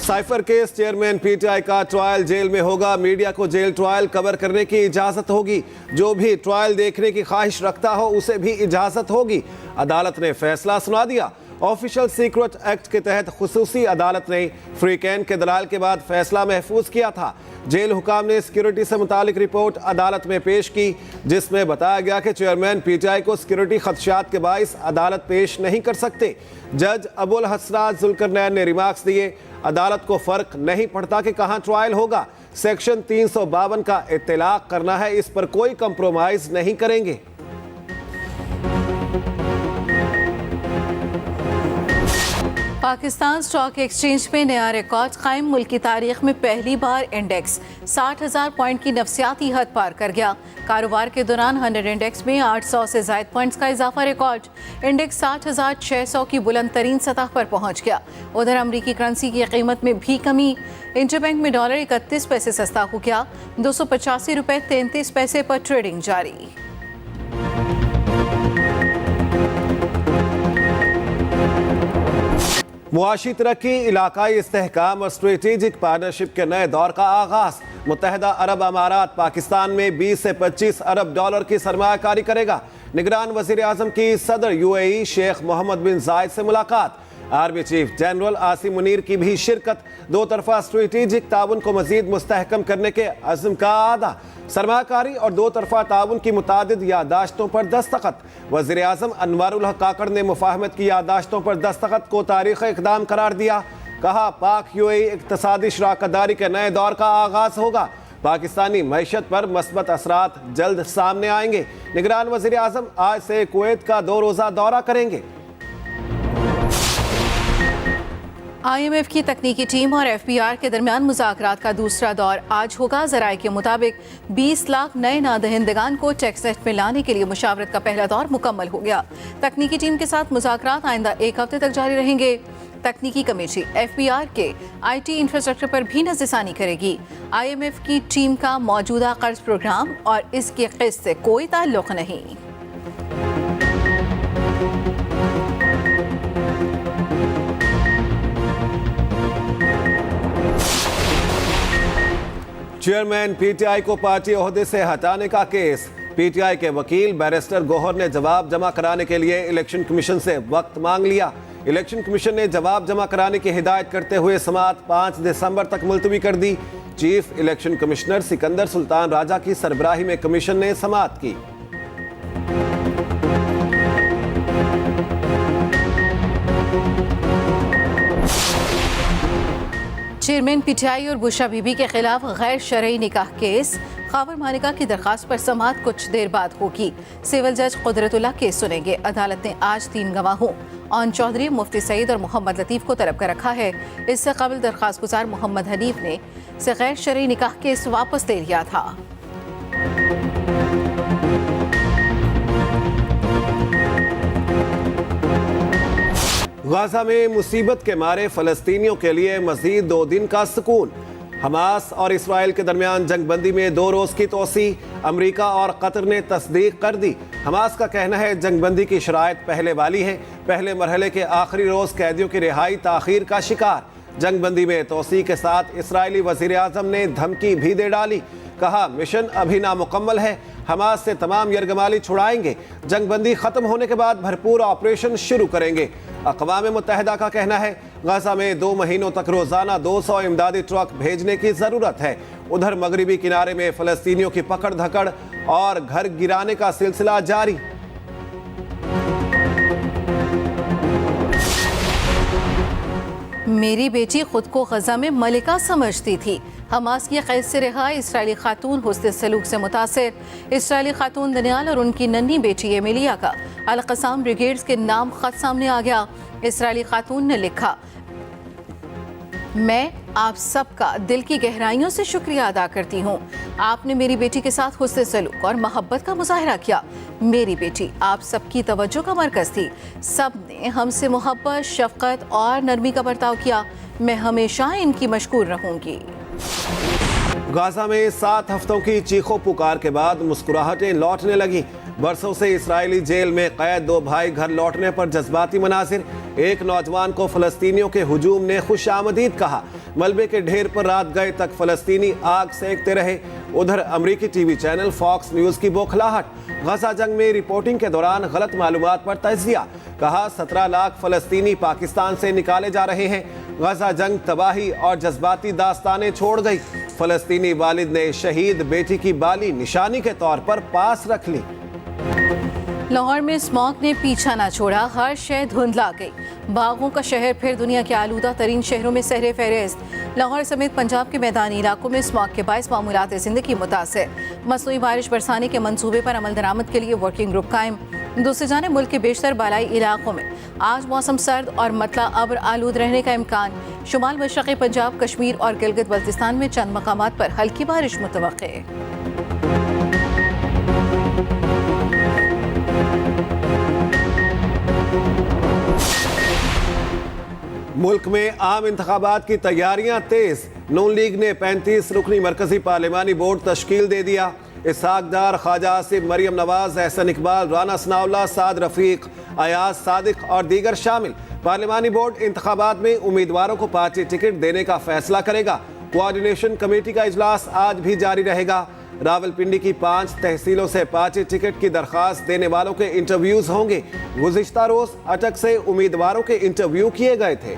Cipher case chairman PTI का trial jail में होगा। मीडिया को जेल ट्रायल कवर करने की इजाजत होगी। जो भी ट्रायल देखने की ख्वाहिश रखता हो उसे भी इजाजत होगी। अदालत ने फैसला सुना दिया। ऑफिशियल सीक्रेट एक्ट के तहत खुसूसी अदालत ने फ्रीकैन के दलाल के बाद फैसला महफूज किया था। जेल हुकाम ने सिक्योरिटी से मुतालिक रिपोर्ट अदालत में पेश की, जिसमें बताया गया कि चेयरमैन पीटीआई को सिक्योरिटी खदशात के बाइस अदालत पेश नहीं कर सकते। जज अबुल हसरात जुल्करनैन ने रिमार्क्स दिए, अदालत को फर्क नहीं पड़ता कि कहां ट्रायल होगा। सेक्शन 352 का इत्तलाक करना है, इस पर कोई कंप्रोमाइज नहीं करेंगे। पाकिस्तान स्टॉक एक्सचेंज में नया रिकॉर्ड कायम। मुल्क की तारीख में पहली बार इंडेक्स 60,000 पॉइंट की नफसियाती हद पार कर गया। कारोबार के दौरान 100 इंडेक्स में 800 से ज़ायद पॉइंट्स का इजाफा रिकॉर्ड। इंडेक्स 60,600 की बुलंद तरीन सतह पर पहुंच गया। उधर अमरीकी करेंसी की कीमत में भी कमी। इंटरबैंक में डॉलर 31 पैसे सस्ता हो गया। 285 रुपये 33 पैसे पर ट्रेडिंग जारी। मुआशी तरक्की, इलाकाई इस्तेहकाम और स्ट्रेटेजिक पार्टनरशिप के नए दौर का आगाज। मुत्तहदा अरब अमारात पाकिस्तान में 20 से 25 अरब डॉलर की सरमायाकारी करेगा। निगरान वजीर आजम की सदर यूएई शेख मोहम्मद बिन जायद से मुलाकात। Army chief general Asim Munir की भी शिरकत। दो तरफा स्ट्रेटेजिक ताउन को मजीद मुस्तहकम करने के अज़्म का आदा। सरमायाकारी और दो तरफा ताउन की मुतादिद यादाश्तों पर दस्तखत। वज़ीर आज़म अनवारुल हक काकड़ ने मुफाहमत की यादाश्तों पर दस्तखत को तारीख़ इक़दाम करार दिया। कहा, पाक यूएई इक़्तिसादी शराकतदारी के नए दौर का आगाज़ होगा। पाकिस्तानी मईशत पर मस्बत असरात जल्द सामने आएंगे। निगरान वज़ीर आज़म आज से कुवैत का 2 रोज़ा दौरा करेंगे। IMF की तकनीकी टीम और FBR के दरमियान मुज़ाकरात का दूसरा दौर आज होगा। ज़राए के मुताबिक 20 लाख नए नादहिंदगान को टैक्स में लाने के लिए मुशावरत का पहला दौर मुकम्मल हो गया। तकनीकी टीम के साथ मुज़ाकरात आइंदा 1 हफ्ते तक जारी रहेंगे। तकनीकी कमेटी FBR के IT इंफ्रास्ट्रक्चर पर भी नज़रसानी करेगी। IMF की टीम का मौजूदा कर्ज प्रोग्राम और इसकी किस्त से कोई ताल्लुक़ नहीं। चेयरमैन पीटीआई को पार्टी ओहदे से हटाने का केस। पीटीआई के वकील बैरिस्टर गौहर ने जवाब जमा कराने के लिए इलेक्शन कमीशन से वक्त मांग लिया। इलेक्शन कमीशन ने जवाब जमा कराने की हिदायत करते हुए समाअत 5 दिसंबर तक मुलतवी कर दी। Chief election commissioner Sikandar Sultan Raja की सरबराही में कमीशन ने समाअत की। चेयरमैन पीटीआई और बुशरा बीबी के खिलाफ गैर शरई निकाह केस। खावर मालिका की दरखास्त पर समाअत कुछ देर बाद होगी। सिविल जज कुदरतुल्लाह केस सुनेंगे। अदालत ने आज 3 गवाहों ऑन चौधरी, मुफ्ती सईद और मोहम्मद लतीफ़ को तलब कर रखा है। इससे कबल दरखास्त गुजार मोहम्मद हनीफ ने से गैर शरई निकाह केस वापस ले लिया था। गाजा में मुसीबत के मारे फलस्तीनियों के लिए मजीद 2 दिन का सुकून। हमास और इसराइल के दरमियान जंगबंदी में 2 रोज़ की तोसी। अमरीका और कतर ने तस्दीक कर दी। हमास का कहना है जंगबंदी की शराइत पहले वाली है। पहले मरहले के आखिरी रोज़ कैदियों की रिहाई ताखीर का शिकार। जंगबंदी में तोसी के साथ इसराइली वज़ीर आज़म ने धमकी भी दे डाली। कहा, मिशन अभी नामुकम्मल है, हमास से तमाम यरगमाली छुड़ाएंगे। जंगबंदी ख़त्म होने के बाद भरपूर ऑपरेशन शुरू करेंगे। अक़वाम मुत्तहिदा का कहना है गाज़ा में 2 महीनों तक रोज़ाना 200 इमदादी ट्रक भेजने की ज़रूरत है। उधर मगरिबी किनारे में फ़लस्तीनियों की पकड़ धकड़ और घर गिराने का सिलसिला जारी। मेरी बेटी खुद को गजा में मलिका समझती थी। हमास की कैद से रिहा इसराइली खातून हुस्न सलूक से मुतासिर। इसराइली खातून दनियाल और उनकी नन्ही बेटी एमिलिया का अल-क़साम ब्रिगेड्स के नाम खत सामने आ गया। इसराइली खातून ने लिखा, मैं आप सबका दिल की गहराइयों से शुक्रिया अदा करती हूँ। आपने मेरी बेटी के साथ हुस्न सलूक और मोहब्बत का मुजाहरा किया। मेरी बेटी आप सबकी तवज्जो का मरकज़ थी। सब ने हमसे मोहब्बत, शफ़क़त और नरमी का बर्ताव किया। मैं हमेशा इनकी मशकूर रहूँगी। गाजा में 7 हफ्तों की चीखों पुकार के बाद मुस्कुराहटें लौटने लगी। बरसों से इसराइली जेल में कैद 2 भाई घर लौटने पर जज्बाती मनाजिर। एक नौजवान को फलस्तीनियों के हुजूम ने खुशामदीद कहा। मलबे के ढेर पर रात गए तक फलस्तीनी आग सेकते रहे। उधर अमरीकी टीवी चैनल फॉक्स न्यूज़ की बौखलाहट। गाजा जंग में रिपोर्टिंग के दौरान गलत मालूमात पर तजिया। कहा 17 लाख फलस्तीनी पाकिस्तान से निकाले जा रहे हैं। गाजा जंग तबाही और जज्बाती दास्तानें छोड़ गई। फलस्तीनी वालिद ने शहीद बेटी की बाली निशानी के तौर पर पास रख ली। लाहौर में स्मॉग ने पीछा न छोड़ा, हर शय धुंधला गई। बागों का शहर फिर दुनिया के आलूदा तरीन शहरों में सहरे फहरिस्त। लाहौर समेत पंजाब के मैदानी इलाकों में स्मॉग के बायस मामूलात ज़िंदगी मुतासिर। मसनूई बारिश बरसाने के मंसूबे पर अमल दरामद के लिए वर्किंग ग्रुप कायम। दूसरी जानिब मुल्क के बेशतर बालाई इलाकों में आज मौसम सर्द और मतला अब्र आलूद रहने का इम्कान। शुमाल मशरक़ी पंजाब, कश्मीर और गिलगित बल्तिस्तान में चंद मकामात पर हल्की बारिश मुतवक्के। मुल्क में आम इंतखाबात की तैयारियां तेज। नून लीग ने 35 रुकनी मरकजी पार्लिमानी बोर्ड तश्कील दे दिया। इसहाक डार, ख्वाजा आसिफ, मरियम नवाज, एहसन इकबाल, राना सनाउल्लाह, साद रफीक, अयाज सादिक और दीगर शामिल। पार्लिमानी बोर्ड इंतखाबात में उम्मीदवारों को पार्टी टिकट देने का फैसला करेगा। कोऑर्डिनेशन कमेटी का इजलास आज भी जारी रहेगा। रावलपिंडी की 5 तहसीलों से पार्टी टिकट की दरखास्त देने वालों के इंटरव्यूज होंगे। गुज़िश्ता रोज अटक से उम्मीदवारों के इंटरव्यू किए गए थे।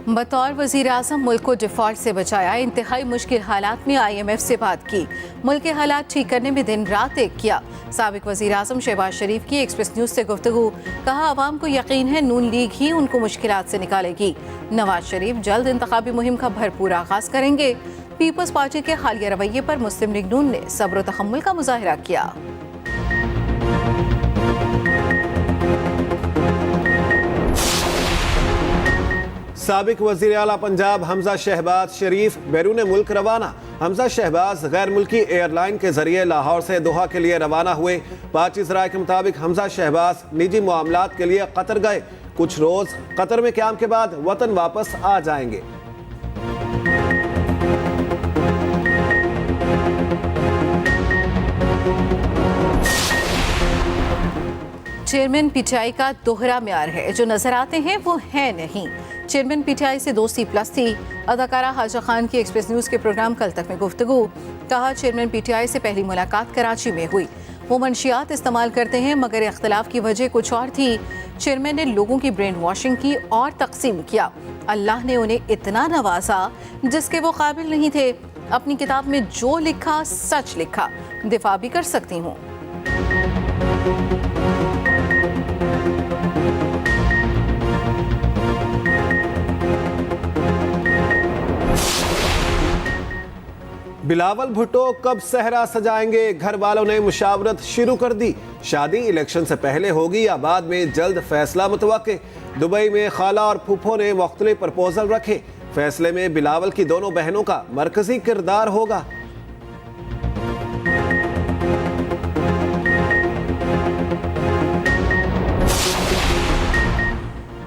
बतौर वज़ीर आज़म मुल्क को डिफॉल्ट से बचाया। इंतहाई मुश्किल हालात में IMF से बात की। मुल्क के हालात ठीक करने में दिन रात एक किया। साबिक वज़ीर आज़म शहबाज शरीफ की एक्सप्रेस न्यूज़ से गुफ्तगू। कहा आवाम को यकीन है नून लीग ही उनको मुश्किलात से निकालेगी। नवाज शरीफ जल्द इंतखाबी मुहिम का भरपूर आगाज करेंगे। पीपल्स पार्टी के हालिया रवैये पर मुस्लिम लीग नून ने सब्र व तहम्मुल का मुजाहिरा किया। साबिक वज़ीर आला पंजाब हमजा शहबाज शरीफ बैरून मुल्क रवाना। हमजा शहबाज गैर मुल्की एयरलाइन के जरिए लाहौर से दोहा के लिए रवाना हुए। पार्टी ज़राए के मुताबिक हमजा शहबाज निजी मामलात के लिए कतर गए। कुछ रोज कतर में क़याम के बाद वतन वापस आ जाएंगे। चेयरमैन PTI का दोहरा म्यार है, जो नजर आते हैं वो है नहीं। चेयरमैन PTI से दोस्ती प्लस थी। अदाकारा हाजा खान की एक्सप्रेस न्यूज़ के प्रोग्राम कल तक में गुफ्तगू। कहा चेयरमैन PTI से पहली मुलाकात कराची में हुई। वो मंशियात इस्तेमाल करते हैं मगर इख्तलाफ की वजह कुछ और थी। चेयरमैन ने लोगों की ब्रेन वॉशिंग की और तकसीम किया। अल्लाह ने उन्हें इतना नवाजा जिसके वो काबिल नहीं थे। अपनी किताब में जो लिखा सच लिखा, दिफा भी कर सकती हूँ। बिलावल भुट्टो कब सहरा सजाएंगे? घर वालों ने मुशावरत शुरू कर दी। शादी इलेक्शन से पहले होगी या बाद में, जल्द फैसला मुतवक्के। दुबई में खाला और फूफो ने मुख्तलिफ प्रपोजल रखे। फैसले में बिलावल की दोनों बहनों का मरकजी किरदार होगा।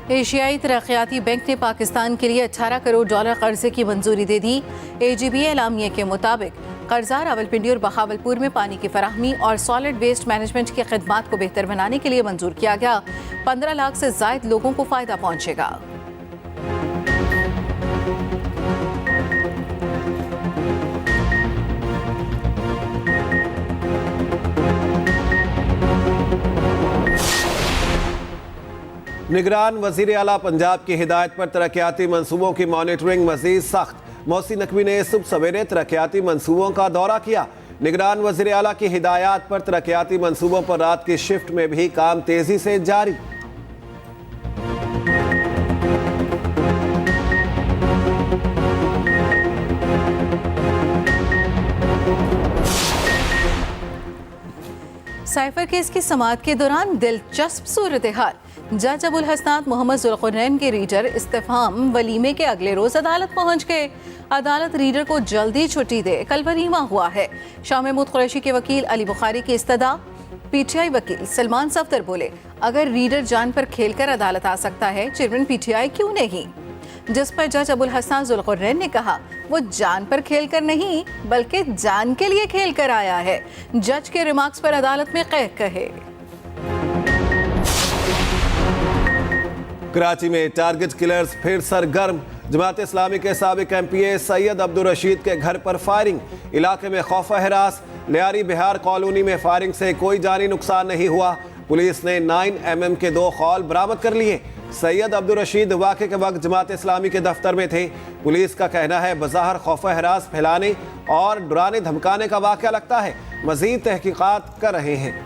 एशियाई तरक्याती बैंक ने पाकिस्तान के लिए 18 करोड़ डॉलर कर्जे की मंजूरी दे दी। AGB एलामिया के मुताबिक कर्जा रावलपिंडी और बहावलपुर में पानी की फराहमी और सॉलिड वेस्ट मैनेजमेंट की खिदमात को बेहतर बनाने के लिए मंजूर किया गया। 15 लाख से जायद लोगों को फायदा पहुंचेगा। निगरान वज़ीर आला पंजाब की हिदायत पर तरक्याती मंसूबों की मॉनिटरिंग मज़ीद सख्त। मोहसिन नकवी ने सुबह सवेरे तरक्याती मंसूबों का दौरा किया। निगरान वज़ीर आला की हिदायत पर तरक्याती मंसूबों पर रात की शिफ्ट में भी काम तेजी से जारी। साइफर केस की समाअत के दौरान दिलचस्प सूरत हाल। जज अबुल हसनात मोहम्मद जुल्कुरनैन के रीडर इस्तिफाम वलीमे के अगले रोज अदालत पहुंच गए। अदालत रीडर को जल्दी छुट्टी दे, कल वलीमा हुआ है। शाह महमूद कुरैशी के वकील अली बुखारी की इस्तदा। पीटीआई वकील सलमान सफदर बोले, अगर रीडर जान पर खेलकर अदालत आ सकता है, चेयरमैन पीटीआई क्यों नहीं? जिस पर जज अबुल हसन जुल्कुरनैन ने कहा, वो जान पर खेलकर नहीं बल्कि जान के लिए खेल कर आया है। जज के रिमार्क्स पर अदालत में कैद कहे। कराची में टारगेट किलर्स फिर सरगर्म। जमात इस्लामी के साबिक एमपीए सैयद अब्दुल रशीद के घर पर फायरिंग। इलाके में खौफ हरास। लियारी बिहार कॉलोनी में फायरिंग से कोई जानी नुकसान नहीं हुआ। पुलिस ने 9mm के 2 खौल बरामद कर लिए। सैयद अब्दुल रशीद वाक़े के वक्त जमात इस्लामी के दफ्तर में थे। पुलिस का कहना है बज़ाहिर खौफ हरास फैलाने और डराने धमकाने का वाक़या लगता है। मज़ीद तहकीकात कर रहे हैं।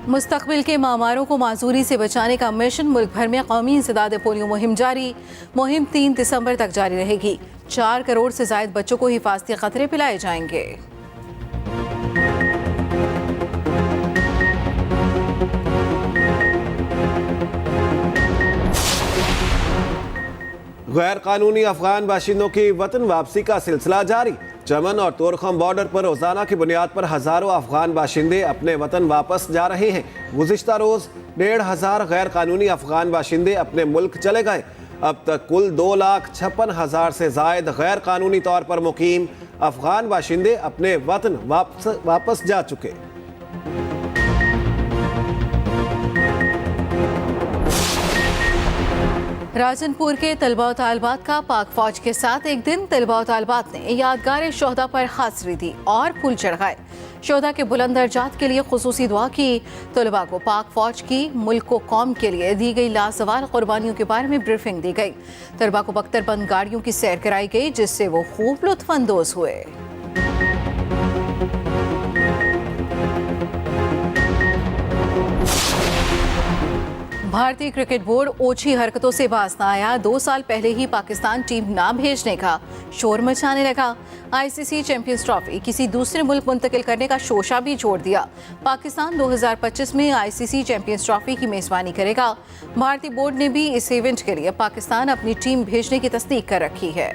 मुस्तकबिल के मामारों को माजूरी से बचाने का मिशन। मुल्क भर में कौमी इंसदाद पोलियो मुहिम जारी। मुहिम 3 दिसंबर तक जारी रहेगी। 4 करोड़ से ज़ायद बच्चों को हिफाजती क़तरे पिलाए जाएंगे। गैर कानूनी अफगान बाशिंदों की वतन वापसी का सिलसिला जारी। चमन और तोरखम बॉर्डर पर रोजाना की बुनियाद पर हजारों अफगान बाशिंदे अपने वतन वापस जा रहे हैं। गुज़िश्ता रोज 1,500 गैर कानूनी अफगान बाशिंदे अपने मुल्क चले गए। अब तक कुल 2,56,000 से जायद गैर कानूनी तौर पर मुकीम अफगान बाशिंदे अपने वतन वापस जा चुके। राजनपुर के तलबा व तालबात का पाक फौज के साथ एक दिन। तलबा व तालबात ने यादगार शोहदा पर हाज़िरी दी और फूल चढ़ाए। शोहदा के बुलंद दर्जात के लिए खुसूसी दुआ की। तलबा को पाक फौज की मुल्क व कौम के लिए दी गई लाजवाल कुर्बानियों के बारे में ब्रीफिंग दी गई। तलबा को बख्तरबंद गाड़ियों की सैर कराई गई, जिससे वो खूब लुत्फानंदोज हुए। भारतीय क्रिकेट बोर्ड ओछी हरकतों से बाज ना आया। 2 साल पहले ही पाकिस्तान टीम ना भेजने का शोर मचाने लगा। आईसीसी चैंपियंस ट्रॉफी किसी दूसरे मुल्क मुंतकिल करने का शोशा भी छोड़ दिया। पाकिस्तान 2025 में आईसीसी चैंपियंस ट्रॉफी की मेजबानी करेगा। भारतीय बोर्ड ने भी इस इवेंट के लिए पाकिस्तान अपनी टीम भेजने की तस्दीक कर रखी है।